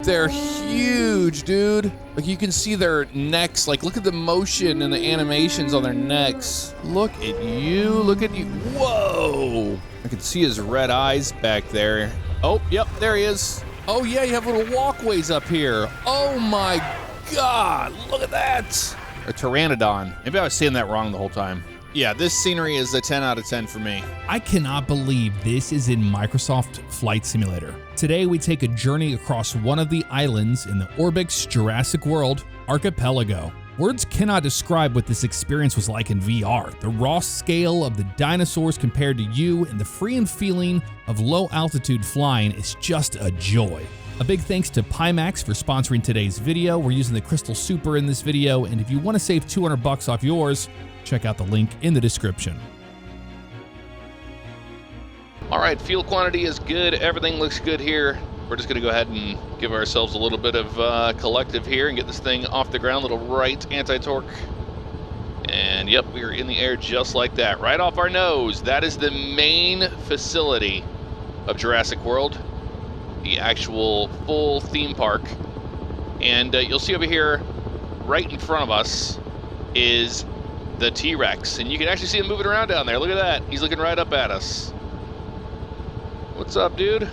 they're huge, dude. Like, you can see their necks. Like, look at the motion and the animations on their necks. Look at you. Look at you. Whoa. I can see his red eyes back there. Oh, yep, there he is. Oh, yeah, you have little walkways up here. Oh, my God. Look at that. A pteranodon. Maybe I was saying that wrong the whole time. Yeah, this scenery is a 10 out of 10 for me. I cannot believe this is in Microsoft Flight Simulator. Today we take a journey across one of the islands in the Orbix Jurassic World archipelago. Words cannot describe what this experience was like in VR. The raw scale of the dinosaurs compared to you and the freeing feeling of low altitude flying is just a joy. A big thanks to Pimax for sponsoring today's video. We're using the Crystal Super in this video, and if you want to save $200 off yours, check out the link in the description. All right, fuel quantity is good. Everything looks good here. We're just gonna go ahead and give ourselves a little bit of collective here and get this thing off the ground. Little right anti-torque. And yep, we are in the air just like that, right off our nose. That is the main facility of Jurassic World, the actual full theme park. And you'll see over here, right in front of us, is the T-Rex, and you can actually see him moving around down there. Look at that. He's looking right up at us. What's up, dude?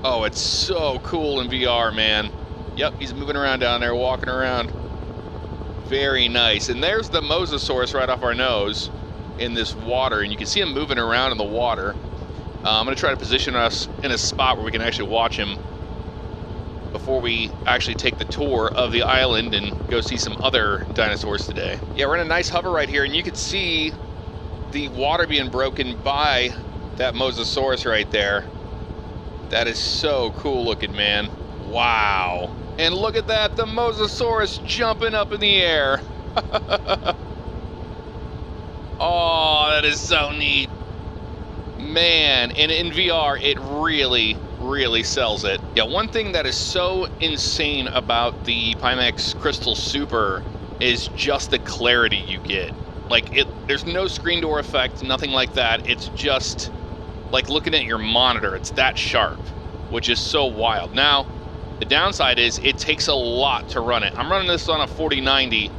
Oh, it's so cool in VR, man. Yep, he's moving around down there, walking around. Very nice. And there's the Mosasaurus right off our nose in this water, and you can see him moving around in the water. I'm going to try to position us in a spot where we can actually watch him before we actually take the tour of the island and go see some other dinosaurs today. Yeah, we're in a nice hover right here, and you can see the water being broken by that Mosasaurus right there. That is so cool looking, man. Wow. And look at that, the Mosasaurus jumping up in the air. Oh, that is so neat. Man, and in VR, it really sells it. Yeah, one thing that is so insane about the Pimax Crystal Super is just the clarity you get. Like, there's no screen door effect, nothing like that. It's just like looking at your monitor. It's that sharp, which is so wild. Now, the downside is it takes a lot to run it. I'm running this on a 4090,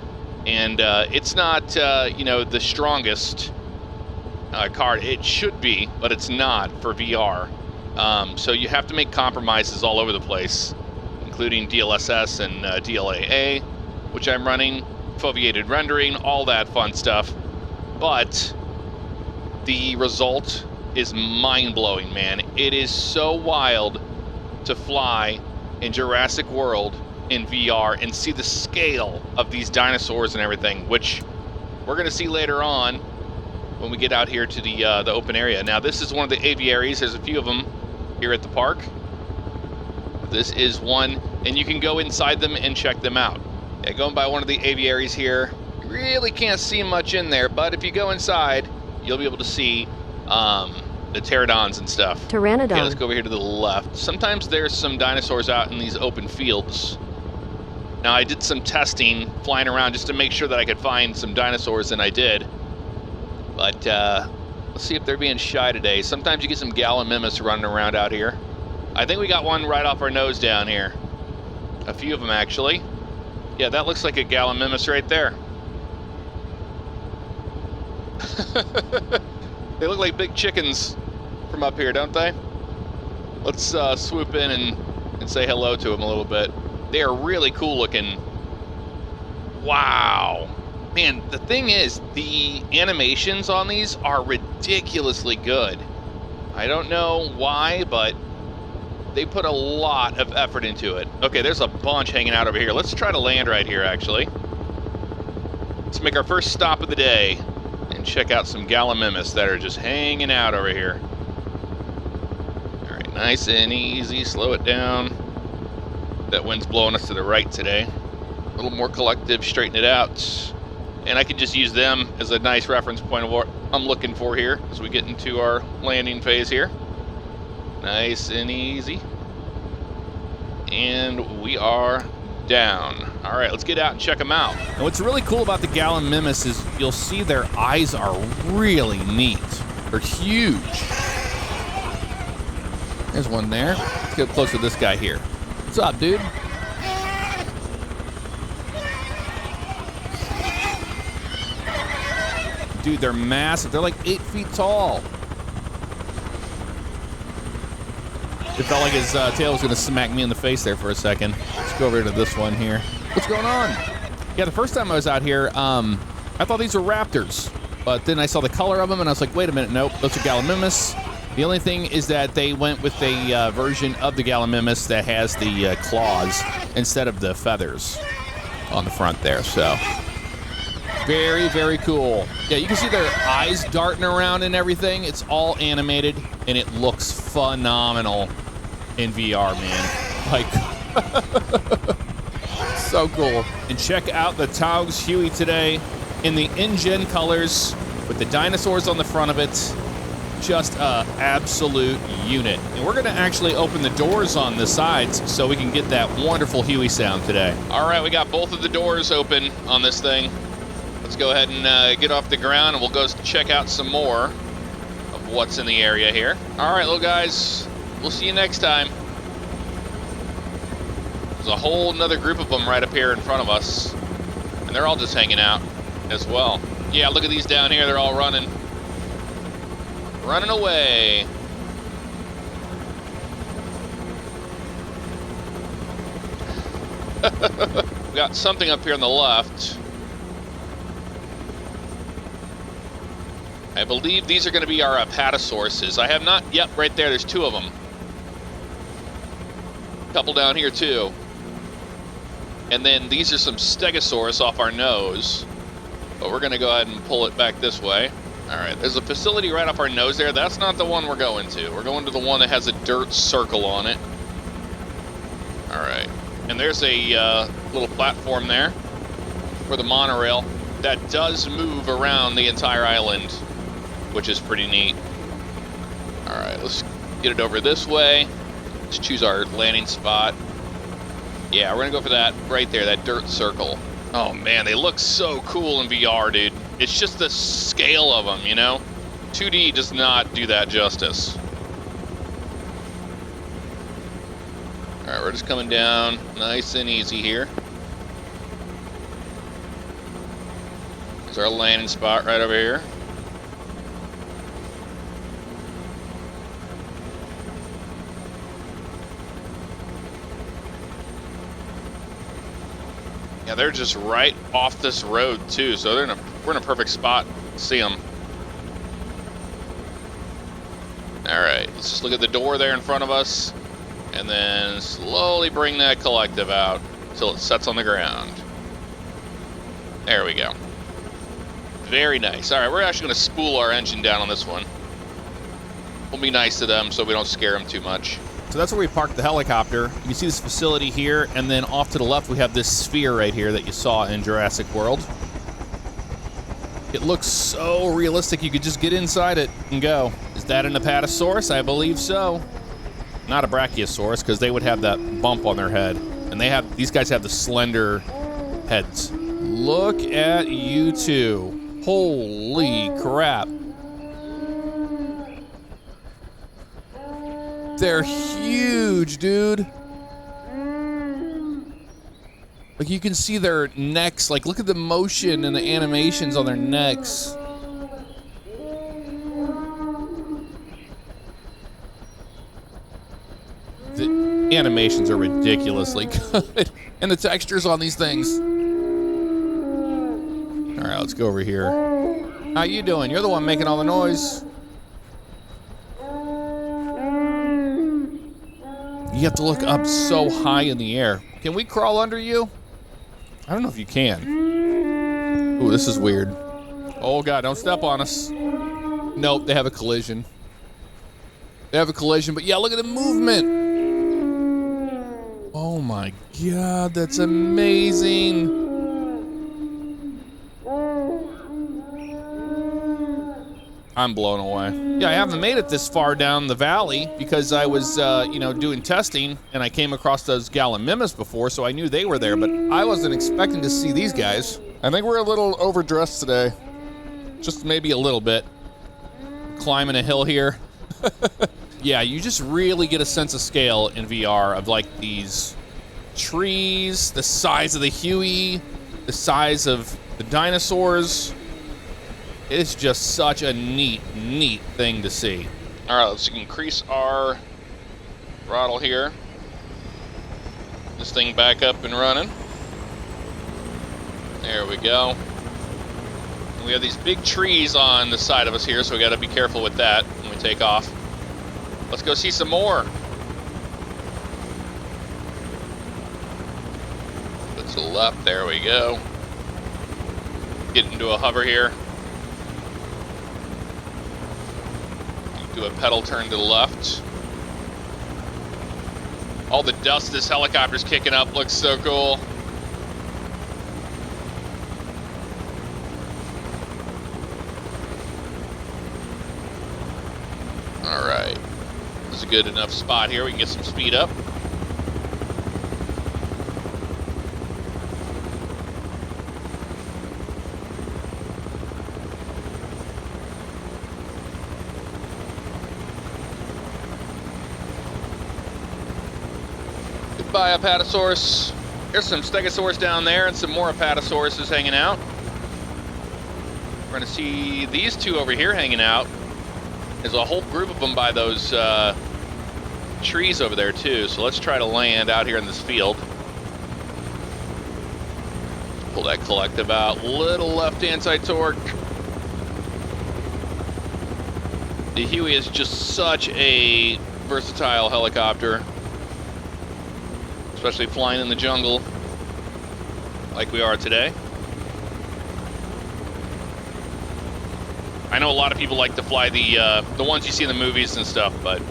and it's not, you know, the strongest card. It should be, but it's not for VR. So you have to make compromises all over the place, including DLSS and DLAA, which I'm running, foveated rendering, all that fun stuff. But the result is mind-blowing, man. It is so wild to fly in Jurassic World in VR and see the scale of these dinosaurs and everything, which we're going to see later on when we get out here to the open area. Now, this is one of the aviaries. There's a few of them here at the park. This is one, and you can go inside them and check them out. Yeah, going by one of the aviaries here, you really can't see much in there, but if you go inside, you'll be able to see the pterodons and stuff. Pteranodon. Okay, let's go over here to the left. Sometimes there's some dinosaurs out in these open fields. Now, I did some testing flying around just to make sure that I could find some dinosaurs, and I did. But let's see if they're being shy today. Sometimes you get some Gallimimus running around out here. I think we got one right off our nose down here. A few of them, actually. Yeah, that looks like a Gallimimus right there. They look like big chickens from up here, don't they? Let's swoop in and say hello to them a little bit. They are really cool looking. Wow. Man, the thing is, the animations on these are ridiculously good. I don't know why, but they put a lot of effort into it. Okay, there's a bunch hanging out over here. Let's try to land right here, actually. Let's make our first stop of the day and check out some Gallimimus that are just hanging out over here. All right, nice and easy. Slow it down. That wind's blowing us to the right today. A little more collective, straighten it out. And I can just use them as a nice reference point of what I'm looking for here as we get into our landing phase here. Nice and easy. And we are down. All right, let's get out and check them out. And what's really cool about the Gallimimus is you'll see their eyes are really neat. They're huge. There's one there. Let's get close to this guy here. What's up, dude? Dude, they're massive. They're like 8 feet tall. It felt like his tail was gonna smack me in the face there for a second. Let's go over to this one here. What's going on? Yeah, the first time I was out here, I thought these were raptors, but then I saw the color of them and I was like, wait a minute, nope, those are Gallimimus. The only thing is that they went with a version of the Gallimimus that has the claws instead of the feathers on the front there, so. Very, very cool. Yeah, you can see their eyes darting around and everything. It's all animated, and it looks phenomenal in VR, man. Like, so cool. And check out the Taog's Huey today in the InGen colors with the dinosaurs on the front of it. Just a absolute unit. And we're gonna actually open the doors on the sides so we can get that wonderful Huey sound today. All right, we got both of the doors open on this thing. Let's go ahead and get off the ground and we'll go check out some more of what's in the area here. All right, little guys, we'll see you next time. There's a whole nother group of them right up here in front of us, and they're all just hanging out as well. Yeah, look at these down here. They're all running away. We got something up here on the left. I believe these are going to be our apatosauruses. I have not, yep, right there, there's 2 of them. A couple down here too. And then these are some stegosaurus off our nose. But we're going to go ahead and pull it back this way. All right, there's a facility right off our nose there. That's not the one we're going to. We're going to the one that has a dirt circle on it. All right, and there's a little platform there for the monorail that does move around the entire island, which is pretty neat. All right, let's get it over this way. Let's choose our landing spot. Yeah, we're gonna go for that right there, that dirt circle. Oh man, they look so cool in VR, dude. It's just the scale of them, you know? 2D does not do that justice. All right, we're just coming down nice and easy here. There's our landing spot right over here. Yeah, they're just right off this road too, so we're in a perfect spot to see them. All right, let's just look at the door there in front of us, and then slowly bring that collective out until it sets on the ground. There we go. Very nice. All right, we're actually gonna spool our engine down on this one. We'll be nice to them so we don't scare them too much. So that's where we parked the helicopter. You can see this facility here, and then off to the left we have this sphere right here that you saw in Jurassic World. It looks so realistic, you could just get inside it and go. Is that an apatosaurus? I believe so. Not a brachiosaurus, because they would have that bump on their head. And these guys have the slender heads. Look at you two. Holy crap. They're huge, dude. Like, you can see their necks. Like, look at the motion and the animations on their necks. The animations are ridiculously good. And the textures on these things. All right, let's go over here. How you doing? You're the one making all the noise. You have to look up so high in the air. Can we crawl under you? I don't know if you can. Ooh, this is weird. Oh God, don't step on us. Nope, they have a collision. They have a collision, but yeah, look at the movement. Oh my God, that's amazing. I'm blown away. Yeah, I haven't made it this far down the valley because I was, doing testing and I came across those Gallimimus before, so I knew they were there, but I wasn't expecting to see these guys. I think we're a little overdressed today. Just maybe a little bit. Climbing a hill here. Yeah, you just really get a sense of scale in VR of like these trees, the size of the Huey, the size of the dinosaurs. It is just such a neat thing to see. All right, let's increase our throttle here. This thing back up and running. There we go. We have these big trees on the side of us here, so we got to be careful with that when we take off. Let's go see some more. Look to the left, there we go. Get into a hover here. Do a pedal turn to the left. All the dust this helicopter's kicking up looks so cool. All right, this is a good enough spot here. We can get some speed up. Goodbye, Apatosaurus. There's some Stegosaurus down there and some more Apatosauruses hanging out. We're gonna see these two over here hanging out. There's a whole group of them by those trees over there too, so let's try to land out here in this field. Pull that collective out, little left anti-torque. The Huey is just such a versatile helicopter, especially flying in the jungle like we are today. I know a lot of people like to fly the ones you see in the movies and stuff, but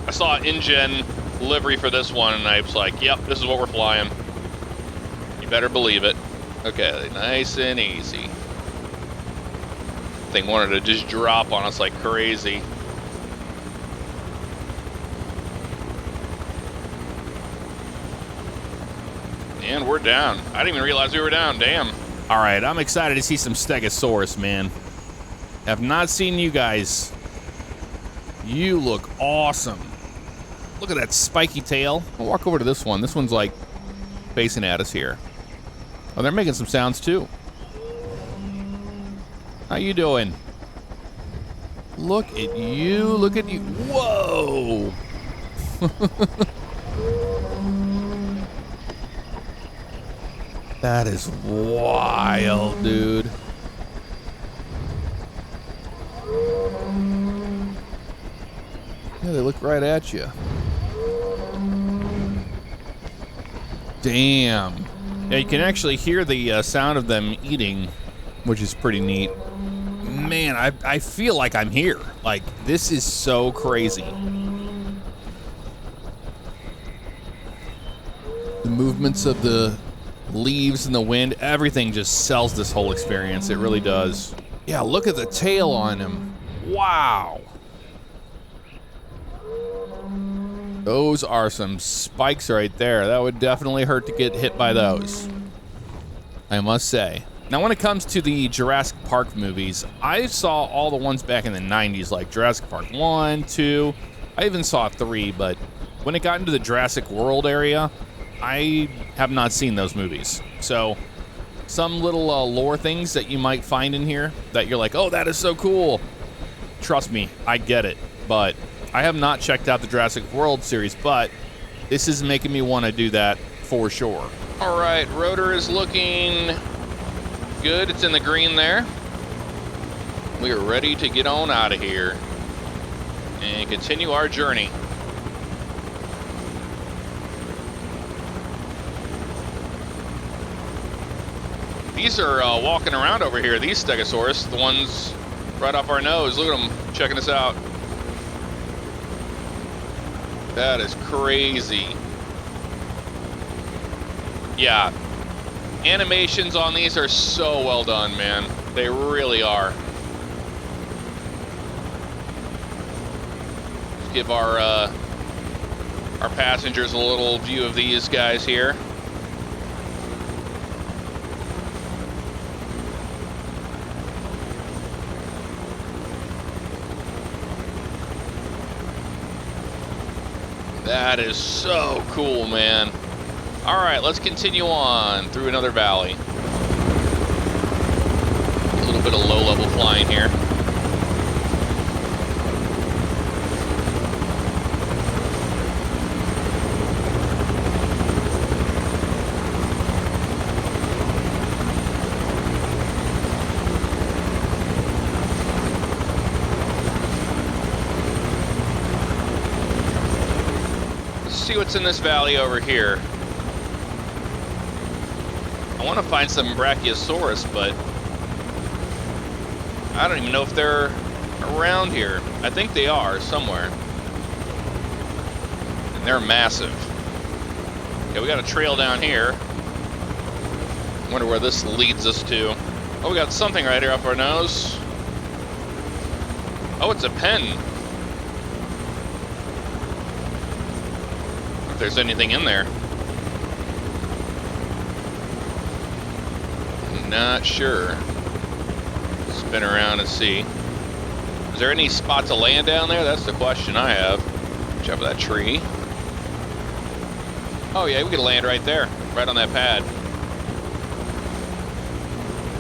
I saw an in-gen livery for this one, and I was like, yep, this is what we're flying. You better believe it. Okay, nice and easy. Thing wanted to just drop on us like crazy. And we're down. I didn't even realize we were down, damn. All right, I'm excited to see some Stegosaurus, man. Have not seen you guys. You look awesome. Look at that spiky tail. I'll walk over to this one. This one's like facing at us here. Oh, they're making some sounds too. How you doing? Look at you, look at you. Whoa! That is wild, dude. Yeah, they look right at you. Damn. Yeah, you can actually hear the sound of them eating, which is pretty neat. Man, I feel like I'm here. Like, this is so crazy. The movements of the leaves in the wind, everything just sells this whole experience. It really does. Yeah, look at the tail on him. Wow. Those are some spikes right there. That would definitely hurt to get hit by those, I must say. Now, when it comes to the Jurassic Park movies, I saw all the ones back in the 90s, like Jurassic Park 1, 2. I even saw 3, but when it got into the Jurassic World area, I have not seen those movies. So some little lore things that you might find in here that you're like, oh, that is so cool. Trust me, I get it. But I have not checked out the Jurassic World series, but this is making me want to do that for sure. All right, rotor is looking good. It's in the green there. We are ready to get on out of here and continue our journey. These are walking around over here, these Stegosaurus, the ones right off our nose. Look at them checking us out. That is crazy. Yeah, animations on these are so well done, man. They really are. Let's give our passengers a little view of these guys here. That is so cool, man. All right, let's continue on through another valley. A little bit of low-level flying here. See what's in this valley over here. I want to find some Brachiosaurus, but I don't even know if they're around here. I think they are somewhere. And they're massive. Okay, we got a trail down here. Wonder where this leads us to. Oh, we got something right here up our nose. Oh, it's a pen. If there's anything in there. Not sure. Spin around and see. Is there any spot to land down there? That's the question I have. Watch out for that tree. Oh yeah, we could land right there, right on that pad.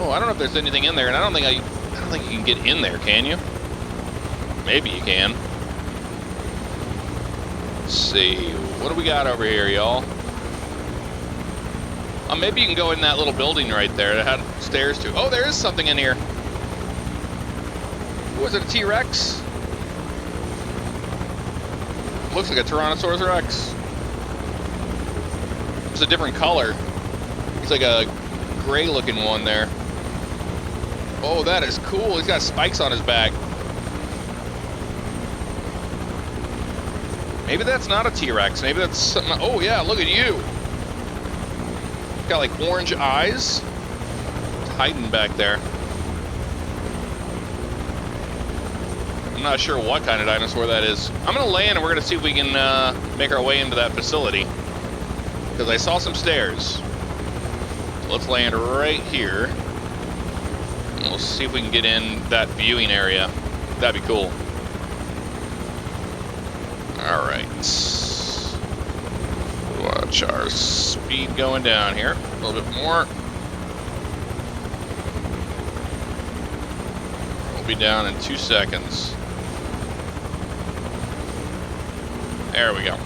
Oh, I don't know if there's anything in there, and I don't think you can get in there, can you? Maybe you can. Let's see. What do we got over here, y'all? Oh, maybe you can go in that little building right there that had stairs to. Oh, there is something in here. Was it a T-Rex? Looks like a Tyrannosaurus Rex. It's a different color. It's like a gray-looking one there. Oh, that is cool. He's got spikes on his back. Maybe that's not a T-Rex. Maybe that's something. Oh, yeah, look at you. Got like orange eyes. It's hiding back there. I'm not sure what kind of dinosaur that is. I'm gonna land and we're gonna see if we can make our way into that facility. Because I saw some stairs. So let's land right here. And we'll see if we can get in that viewing area. That'd be cool. All right. Watch our speed going down here. A little bit more. We'll be down in 2 seconds. There we go.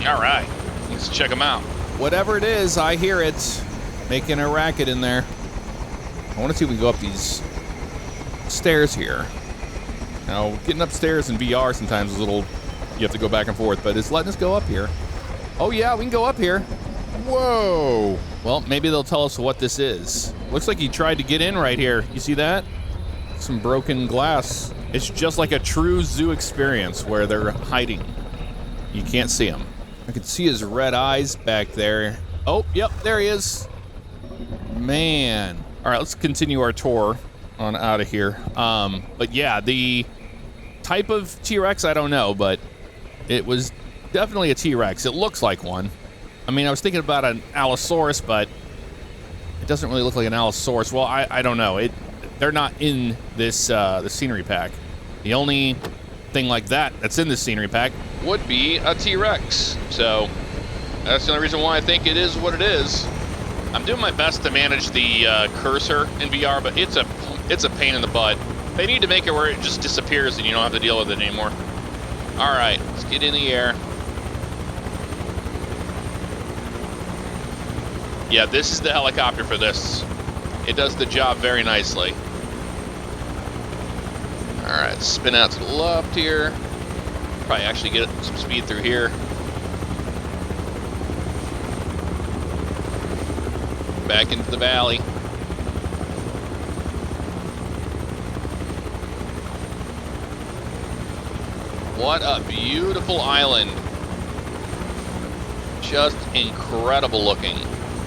All right. Let's check them out. Whatever it is, I hear it making a racket in there. I want to see if we can go up these stairs here. Now, getting upstairs in VR sometimes is a little... You have to go back and forth, but it's letting us go up here. Oh yeah, we can go up here. Whoa. Well, maybe they'll tell us what this is. Looks like he tried to get in right here. You see that? Some broken glass. It's just like a true zoo experience where they're hiding. You can't see him. I can see his red eyes back there. Oh, yep, there he is. Man. All right, let's continue our tour on out of here. But yeah, the type of T-Rex, I don't know, but it was definitely a T-Rex. It looks like one. I mean, I was thinking about an Allosaurus, but it doesn't really look like an Allosaurus. Well, I don't know. They're not in this the scenery pack. The only thing like that's in this scenery pack would be a T-Rex. So that's the only reason why I think it is what it is. I'm doing my best to manage the cursor in VR, but it's a pain in the butt. They need to make it where it just disappears and you don't have to deal with it anymore. All right, let's get in the air. Yeah, this is the helicopter for this. It does the job very nicely. All right, spin out to the left here. Probably actually get some speed through here. Back into the valley. What a beautiful island. Just incredible looking.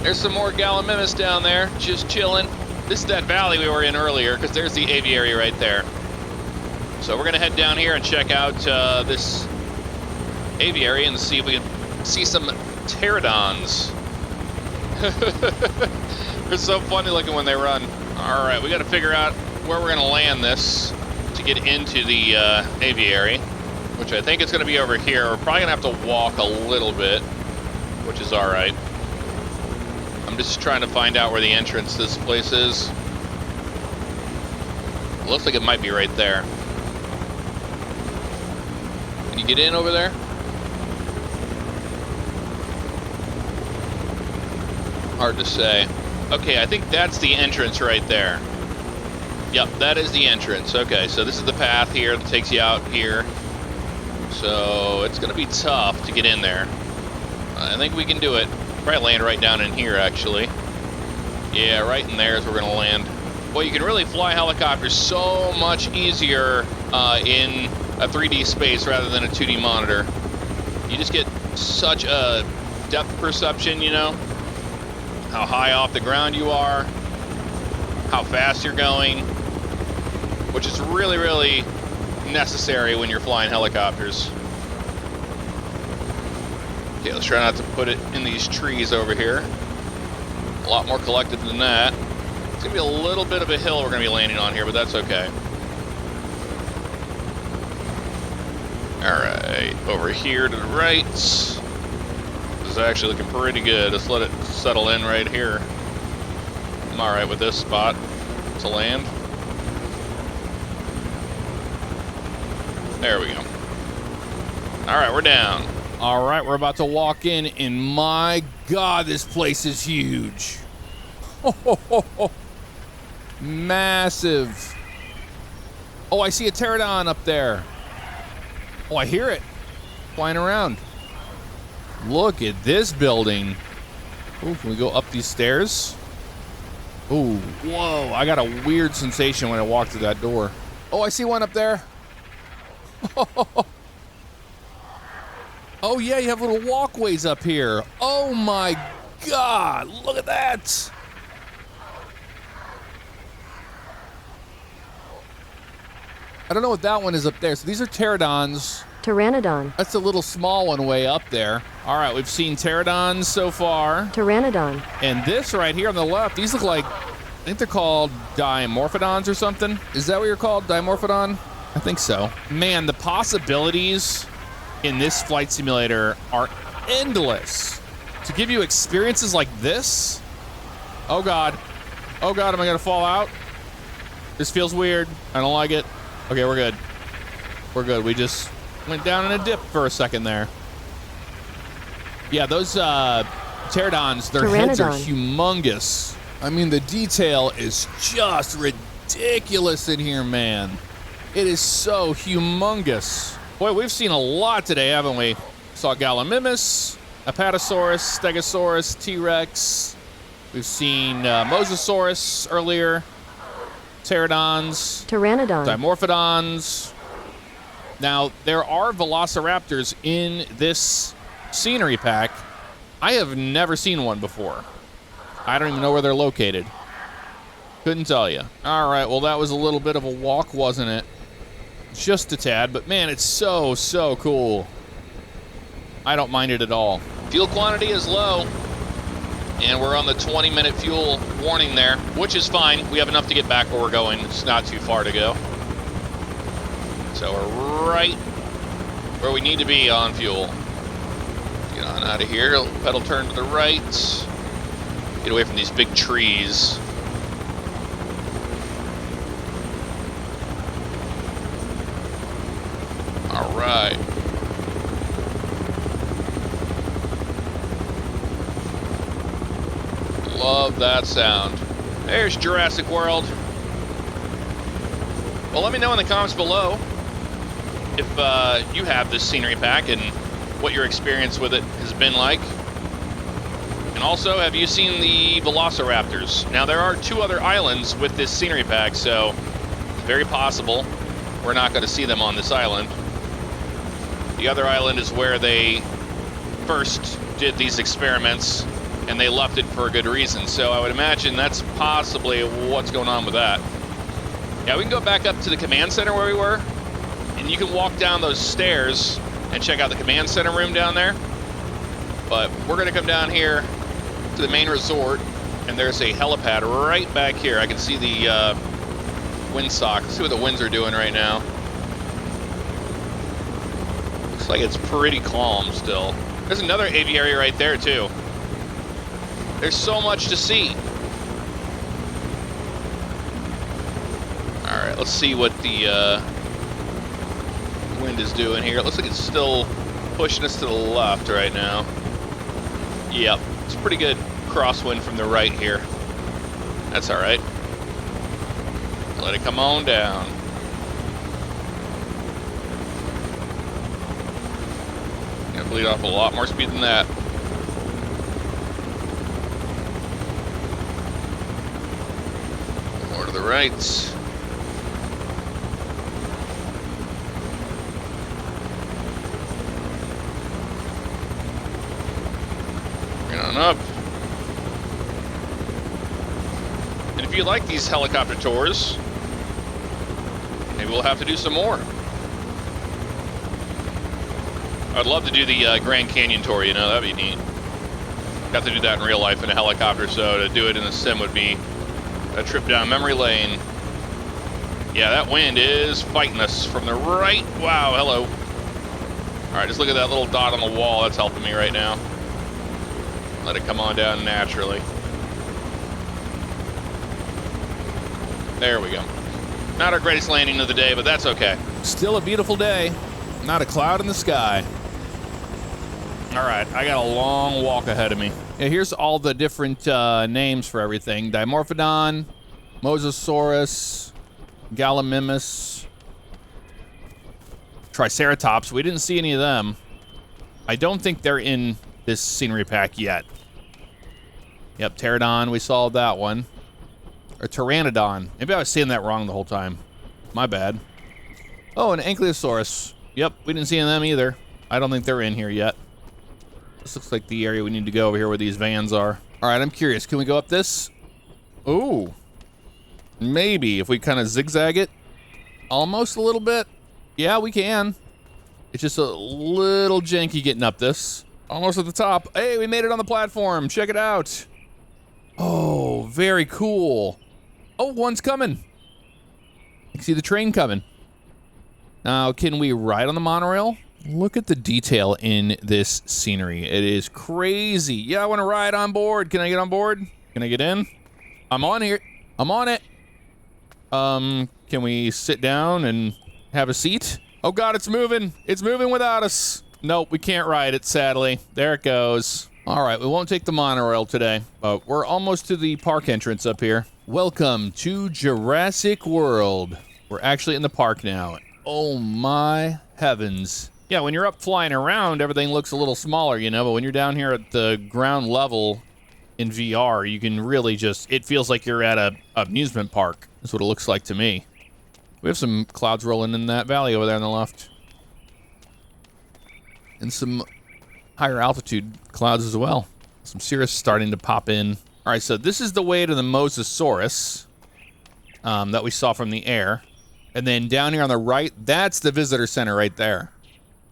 There's some more Gallimimus down there, just chilling. This is that valley we were in earlier, because there's the aviary right there. So we're gonna head down here and check out this aviary and see if we can see some pterodons. They're so funny looking when they run. All right, we gotta figure out where we're gonna land this to get into the aviary, which I think is gonna be over here. We're probably gonna have to walk a little bit, which is all right. just trying to find out where the entrance to this place is. It looks like it might be right there. Can you get in over there? Hard to say. Okay, I think that's the entrance right there. Yep, that is the entrance. Okay, so this is the path here that takes you out here. So it's gonna be tough to get in there. I think we can do it. Probably land right down in here, actually. Yeah, right in there is where we're gonna land. Well, you can really fly helicopters so much easier in a 3D space rather than a 2D monitor. You just get such a depth perception, you know? How high off the ground you are, how fast you're going, which is really, really necessary when you're flying helicopters. Okay, let's try not to put it in these trees over here. A lot more collected than that. It's gonna be a little bit of a hill we're gonna be landing on here, but that's okay. All right, over here to the right. This is actually looking pretty good. Let's let it settle in right here. I'm all right with this spot to land. There we go. All right, we're down. All right, we're about to walk in, and my God, this place is huge. Massive. Oh, I see a pterodon up there. Oh, I hear it flying around. Look at this building. Oh, can we go up these stairs? Oh, whoa, I got a weird sensation when I walked through that door. Oh, I see one up there. Oh, yeah, you have little walkways up here. Oh, my God. Look at that. I don't know what that one is up there. So these are pterodons. Pteranodon. That's a little small one way up there. All right, we've seen pterodons so far. Pteranodon. And this right here on the left, these look like, I think they're called dimorphodons or something. Is that what you're called, dimorphodon? I think so. Man, the possibilities in this flight simulator are endless. To give you experiences like this, oh God, am I gonna fall out? This feels weird, I don't like it. Okay, we're good. We're good, we just went down in a dip for a second there. Yeah, those pterodons, their heads are humongous. I mean, the detail is just ridiculous in here, man. It is so humongous. Boy, we've seen a lot today, haven't we? Saw Gallimimus, Apatosaurus, Stegosaurus, T-Rex. We've seen Mosasaurus earlier, pterodons, Pteranodon, dimorphodons. Now, there are velociraptors in this scenery pack. I have never seen one before. I don't even know where they're located. Couldn't tell you. All right, well, that was a little bit of a walk, wasn't it? Just a tad, but man, it's so, so cool. I don't mind it at all. Fuel quantity is low, and we're on the 20-minute fuel warning there, which is fine. We have enough to get back where we're going. It's not too far to go. So we're right where we need to be on fuel. Get on out of here. Pedal turn to the right. Get away from these big trees. All right. Love that sound. There's Jurassic World. Well, let me know in the comments below if you have this scenery pack and what your experience with it has been like. And also, have you seen the velociraptors? Now, there are 2 other islands with this scenery pack, so it's very possible we're not going to see them on this island. The other island is where they first did these experiments, and they left it for a good reason. So I would imagine that's possibly what's going on with that. Yeah, we can go back up to the command center where we were, and you can walk down those stairs and check out the command center room down there. But we're gonna come down here to the main resort, and there's a helipad right back here. I can see the windsock. Let's see what the winds are doing right now. Looks like it's pretty calm still. There's another aviary right there too. There's so much to see. All right, let's see what the wind is doing here. It looks like it's still pushing us to the left right now. Yep, it's pretty good crosswind from the right here. That's all right. Let it come on down. Gonna bleed off a lot more speed than that. More to the right. Bring it on up. And if you like these helicopter tours, maybe we'll have to do some more. I'd love to do the Grand Canyon tour, you know, that'd be neat. Got to do that in real life in a helicopter, so to do it in the sim would be a trip down memory lane. Yeah, that wind is fighting us from the right. Wow, hello. All right, just look at that little dot on the wall. That's helping me right now. Let it come on down naturally. There we go. Not our greatest landing of the day, but that's okay. Still a beautiful day. Not a cloud in the sky. All right, I got a long walk ahead of me. Yeah, here's all the different names for everything. Dimorphodon, Mosasaurus, Gallimimus, Triceratops. We didn't see any of them. I don't think they're in this scenery pack yet. Yep, Pterodon, we saw that one. Or Pteranodon. Maybe I was saying that wrong the whole time. My bad. Oh, an Ankylosaurus. Yep, we didn't see any of them either. I don't think they're in here yet. This looks like the area we need to go over here where these vans are. All right, I'm curious. Can we go up this? Ooh. Maybe if we kind of zigzag it. Almost a little bit. Yeah, we can. It's just a little janky getting up this. Almost at the top. Hey, we made it on the platform. Check it out. Oh, very cool. Oh, one's coming. You can see the train coming. Now, can we ride on the monorail? Look at the detail in this scenery. It is crazy. Yeah, I want to ride on board. Can I get on board? Can I get in? I'm on here. I'm on it. Can we sit down and have a seat? Oh God, it's moving. It's moving without us. Nope, we can't ride it, sadly. There it goes. All right, we won't take the monorail today, but we're almost to the park entrance up here. Welcome to Jurassic World. We're actually in the park now. Oh my heavens. Yeah, when you're up flying around, everything looks a little smaller, you know, but when you're down here at the ground level in VR, you can really just, it feels like you're at a amusement park. That's what it looks like to me. We have some clouds rolling in that valley over there on the left. And some higher altitude clouds as well. Some cirrus starting to pop in. All right, so this is the way to the Mosasaurus that we saw from the air. And then down here on the right, that's the visitor center right there.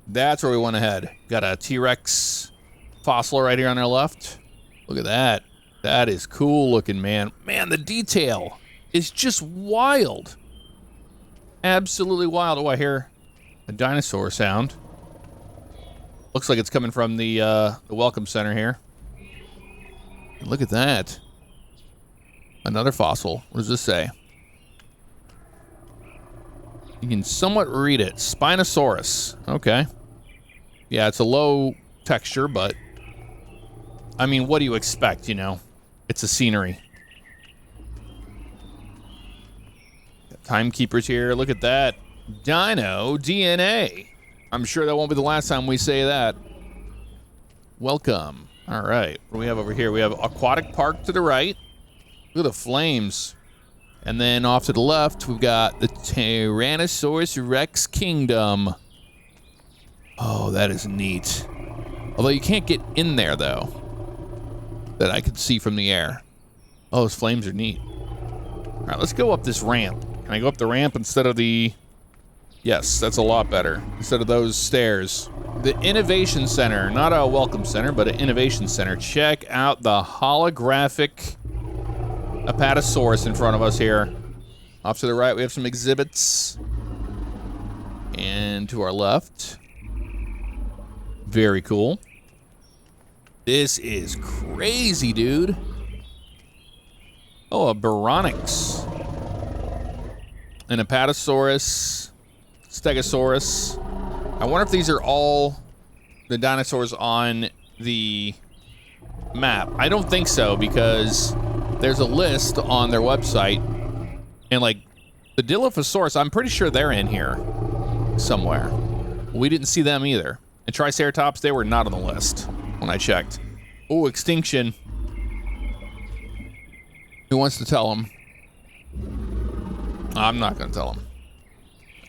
That's where we want to head. Got a T-Rex fossil right here on our left. Look at that. That is cool looking, man. Man, the detail is just wild. Absolutely wild. Oh, I hear a dinosaur sound. Looks like it's coming from the welcome center here. Look at that. Another fossil. What does this say? You can somewhat read it. Spinosaurus. Okay. Yeah, it's a low texture, but I mean, what do you expect, you know? It's a scenery. Got timekeepers here. Look at that. Dino DNA. I'm sure that won't be the last time we say that. Welcome. All right. What do we have over here? We have Aquatic Park to the right. Look at the flames. And then off to the left, we've got the Tyrannosaurus Rex Kingdom. Oh, that is neat. Although you can't get in there, though. That I could see from the air. Oh, those flames are neat. All right, let's go up this ramp. Can I go up the ramp instead of the... Yes, that's a lot better. Instead of those stairs. The Innovation Center. Not a welcome center, but an Innovation Center. Check out the holographic Apatosaurus in front of us here. Off to the right, we have some exhibits. And to our left. Very cool. This is crazy, dude. Oh, a Baronix. An Apatosaurus. Stegosaurus. I wonder if these are all the dinosaurs on the map. I don't think so, because there's a list on their website, and like the Dilophosaurus, I'm pretty sure they're in here somewhere. We didn't see them either. And Triceratops, they were not on the list when I checked. Oh, extinction. Who wants to tell them? I'm not going to tell them.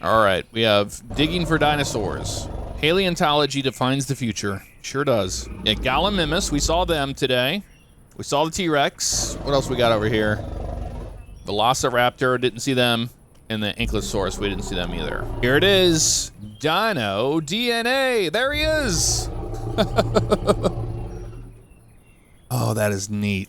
All right, we have digging for dinosaurs. Paleontology defines the future. Sure does. Yeah, Gallimimus, we saw them today. We saw the T-Rex. What else we got over here? Velociraptor, didn't see them. And the Ankylosaurus, we didn't see them either. Here it is. Dino DNA. There he is. Oh, that is neat.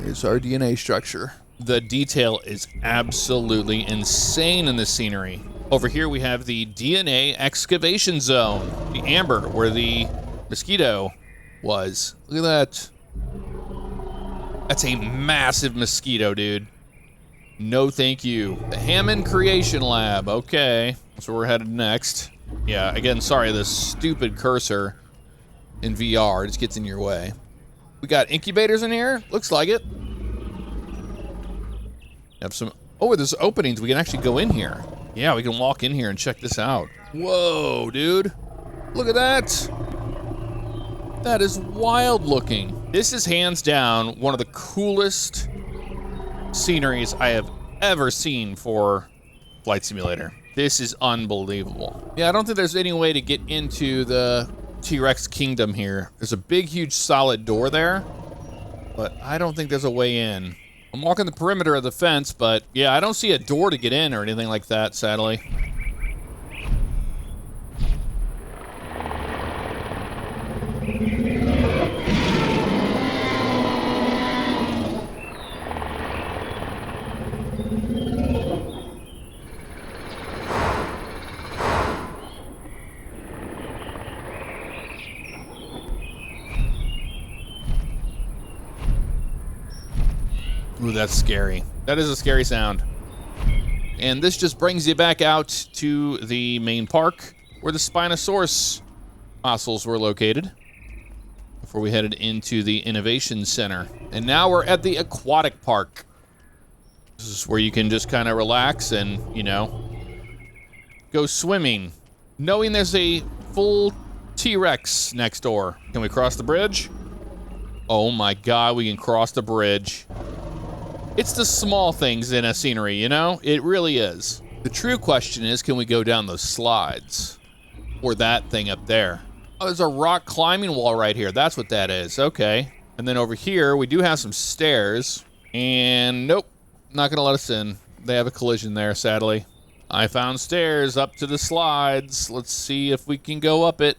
Here's our DNA structure. The detail is absolutely insane in this scenery. Over here we have the DNA excavation zone, the amber, where the mosquito was. Look at that. That's a massive mosquito, dude. No thank you. The Hammond Creation Lab, okay. That's where we're headed next. Yeah, again, sorry, this stupid cursor in VR just gets in your way. We got incubators in here? Looks like it. Have some, oh, there's openings. We can actually go in here. Yeah, we can walk in here and check this out. Whoa, dude. Look at that. That is wild looking. This is hands down one of the coolest sceneries I have ever seen for Flight Simulator. This is unbelievable. Yeah, I don't think there's any way to get into the T-Rex kingdom here. There's a big, huge, solid door there, but I don't think there's a way in. I'm walking the perimeter of the fence, but yeah, I don't see a door to get in or anything like that, sadly. Ooh, that's scary. That is a scary sound. And this just brings you back out to the main park where the Spinosaurus fossils were located before we headed into the Innovation Center. And now we're at the aquatic park. This is where you can just kind of relax and, you know, go swimming, knowing there's a full T-Rex next door. Can we cross the bridge? Oh my God, we can cross the bridge. It's the small things in a scenery, you know? It really is. The true question is, can we go down those slides? Or that thing up there? Oh, there's a rock climbing wall right here. That's what that is. Okay. And then over here, we do have some stairs. And nope, not gonna let us in. They have a collision there, sadly. I found stairs up to the slides. Let's see if we can go up it.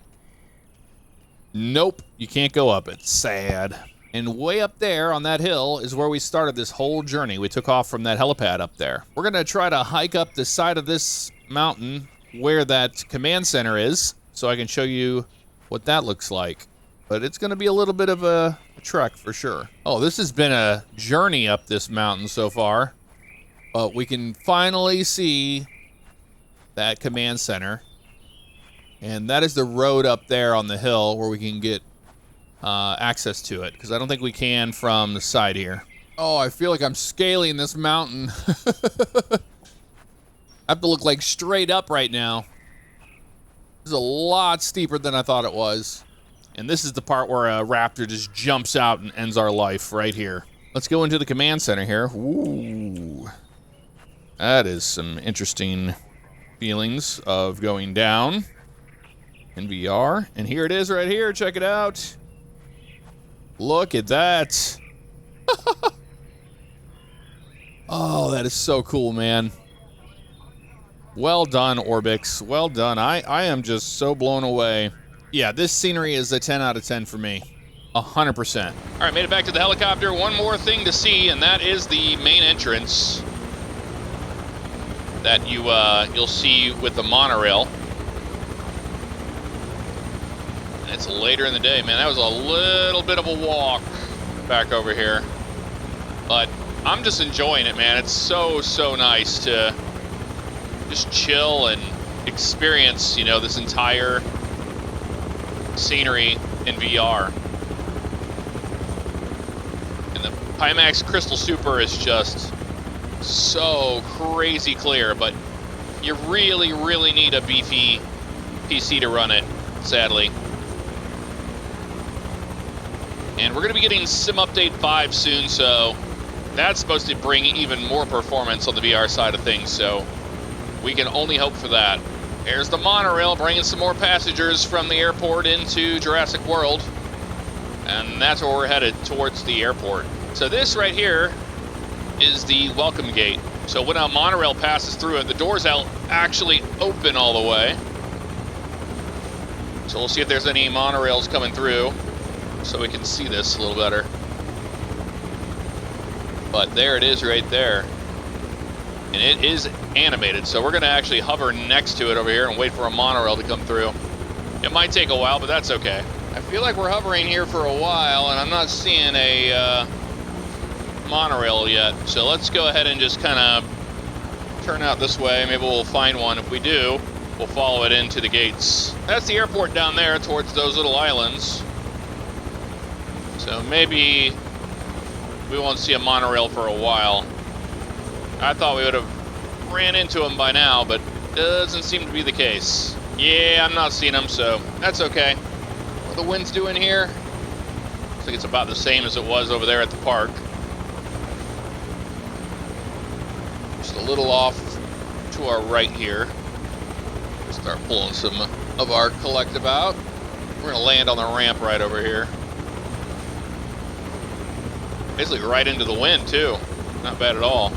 Nope, you can't go up it. Sad. And way up there on that hill is where we started this whole journey. We took off from that helipad up there. We're gonna try to hike up the side of this mountain where that command center is, so I can show you what that looks like. But it's gonna be a little bit of a trek for sure. Oh, this has been a journey up this mountain so far. But we can finally see that command center. And that is the road up there on the hill where we can get access to it, because I don't think we can from the side here. Oh, I feel like I'm scaling this mountain. I have to look like straight up right now. This is a lot steeper than I thought it was. And this is the part where a raptor just jumps out and ends our life right here. Let's go into the command center here. Ooh. That is some interesting feelings of going down in VR. And here it is right here. Check it out. Look at that. Oh, that is so cool, man. Well done, Orbix. Well done. I am just so blown away. Yeah, this scenery is a 10 out of 10 for me. 100%. All right, made it back to the helicopter. One more thing to see, and that is the main entrance that you'll see with the monorail. It's later in the day, man. That was a little bit of a walk back over here. But I'm just enjoying it, man. It's so, so nice to just chill and experience, you know, this entire scenery in VR. And the Pimax Crystal Super is just so crazy clear, but you really, really need a beefy PC to run it, sadly. And we're going to be getting Sim Update 5 soon, so that's supposed to bring even more performance on the VR side of things, so we can only hope for that. There's the monorail bringing some more passengers from the airport into Jurassic World, and that's where we're headed, towards the airport. So this right here is the welcome gate. So when a monorail passes through it, the doors out actually open all the way. So we'll see if there's any monorails coming through, so we can see this a little better. But there it is right there. And it is animated, so we're gonna actually hover next to it over here and wait for a monorail to come through. It might take a while, but that's okay. I feel like we're hovering here for a while and I'm not seeing a monorail yet. So let's go ahead and just kind of turn out this way. Maybe we'll find one. If we do, we'll follow it into the gates. That's the airport down there towards those little islands. So maybe we won't see a monorail for a while. I thought we would have ran into them by now, but doesn't seem to be the case. Yeah, I'm not seeing them, so that's okay. What are the winds doing here? Looks like it's about the same as it was over there at the park. Just a little off to our right here. Start pulling some of our collective out. We're gonna land on the ramp right over here. Basically right into the wind too. Not bad at all.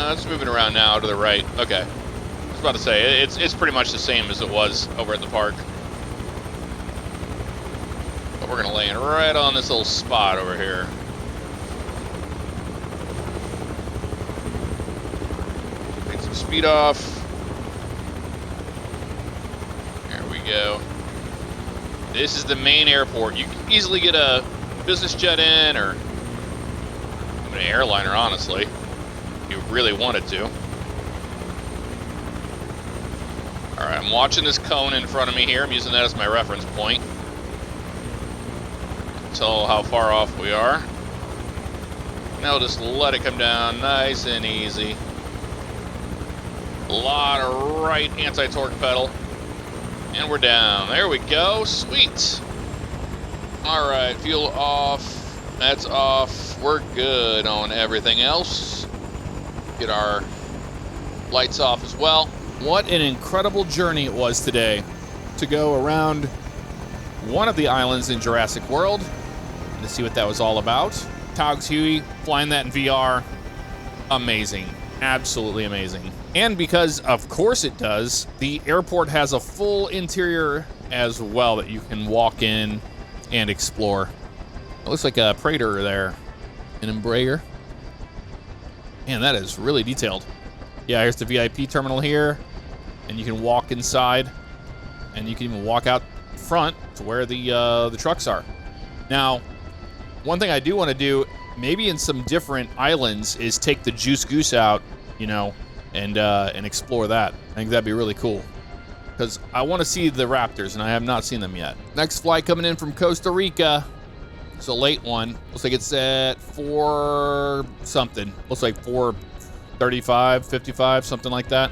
It's moving around now to the right. Okay. I was about to say, it's pretty much the same as it was over at the park. But we're gonna land right on this little spot over here. Take some speed off. There we go. This is the main airport. You can easily get a business jet in, or an airliner, honestly, if you really wanted to. All right, I'm watching this cone in front of me here. I'm using that as my reference point. Tell how far off we are. Now we'll just let it come down nice and easy. A lot of right anti-torque pedal. And we're down. There we go. Sweet. All right, fuel off. That's off. We're good on everything else. Get our lights off as well. What an incredible journey it was today to go around one of the islands in Jurassic World and to see what that was all about. Taog's Huey, flying that in VR, amazing. Absolutely amazing. And because, of course it does, the airport has a full interior as well that you can walk in and explore. It looks like a Praetor there, an Embraer. Man, that is really detailed. Yeah, here's the VIP terminal here, and you can walk inside, and you can even walk out front to where the trucks are. Now, one thing I do want to do, maybe in some different islands, is take the Juice Goose out, you know, and explore that. I think that'd be really cool, because I want to see the raptors, and I have not seen them yet. Next flight coming in from Costa Rica. It's a late one. Looks like it's at 4 something. Looks like 4:35, 55, something like that.